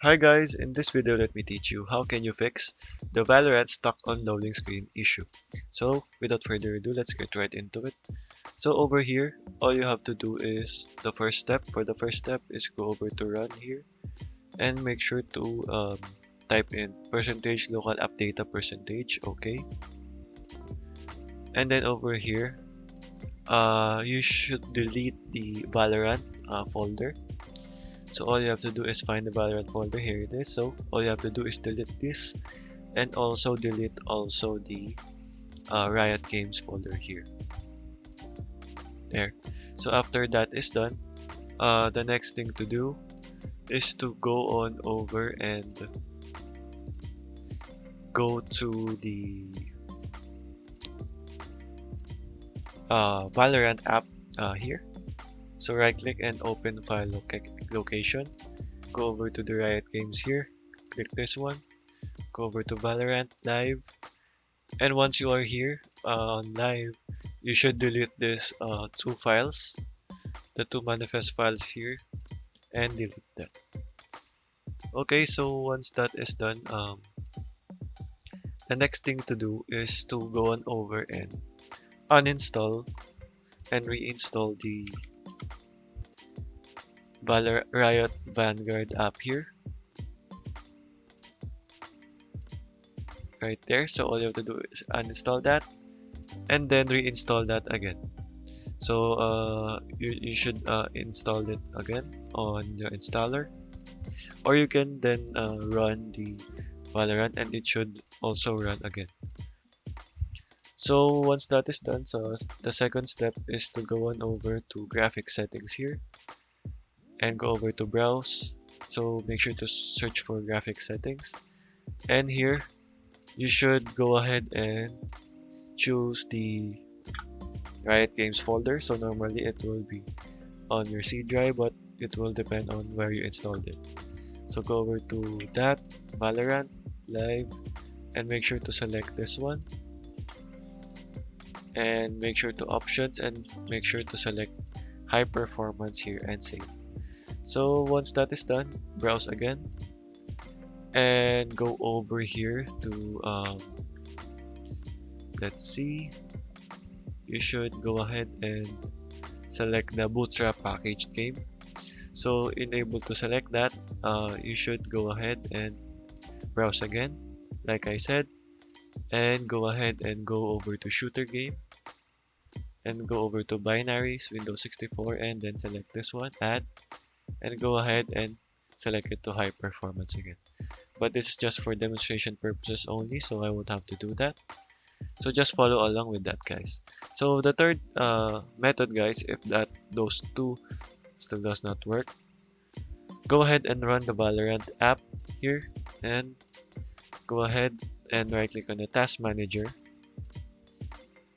Hi guys, in this video let me teach you how can you fix the Valorant stuck on loading screen issue. So without further ado, let's get right into it. So over here, all you have to do is the first step. For the first step is go over to run here and make sure to type in percentage local app data percentage, okay. And then over here, you should delete the Valorant folder. So all you have to do is find the Valorant folder. Here it is. So all you have to do is delete this and also delete also the Riot Games folder here. There. So after that is done, the next thing to do is to go on over and go to the Valorant app here. So right click and open file location. Go over to the Riot Games here. Click this one. Go over to Valorant Live. And once you are here on Live, you should delete this two files, the two manifest files here, and delete that. Okay, so once that is done, the next thing to do is to go on over and uninstall and reinstall the Riot Vanguard app here. Right there. So all you have to do is uninstall that and then reinstall that again. So you should install it again on your installer, or you can then run the Valorant and it should also run again. So once that is done, so the second step is to go on over to graphic settings here and go over to browse. So make sure to search for graphic settings, and here you should go ahead and choose the Riot Games folder. So normally it will be on your C drive, but it will depend on where you installed it. So go over to that, Valorant, Live, and make sure to select this one. And make sure to options and make sure to select high performance here and save. So once that is done, browse again and go over here to let's see, you should go ahead and select the bootstrap packaged game. So in able to select that, you should go ahead and browse again like I said, and go ahead and go over to shooter game and go over to binaries Windows 64 and then select this one, add, and go ahead and select it to high performance again. But this is just for demonstration purposes only, so I won't have to do that. So just follow along with that, guys. So the third method, guys, if those two still does not work, go ahead and run the Valorant app here and go ahead and right click on the task manager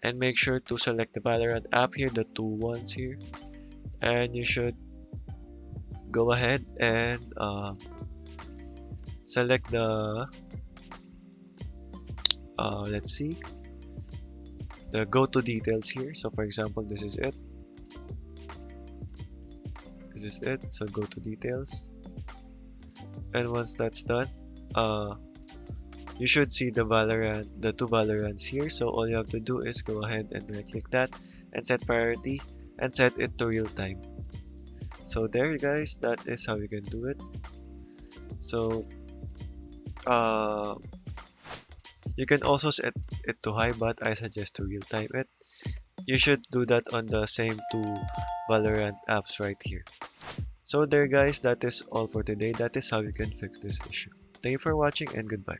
and make sure to select the Valorant app here, the two ones here, and you should go ahead and select the let's see, the go to details here. So for example, this is it, so go to details, and once that's done, you should see the two Valorants here. So all you have to do is go ahead and right click that and set priority and set it to real time. So there you guys, that is how you can do it. So you can also set it to high, but I suggest to real time it. You should do that on the same two Valorant apps right here. So there guys, that is all for today. That is how you can fix this issue. Thank you for watching and goodbye.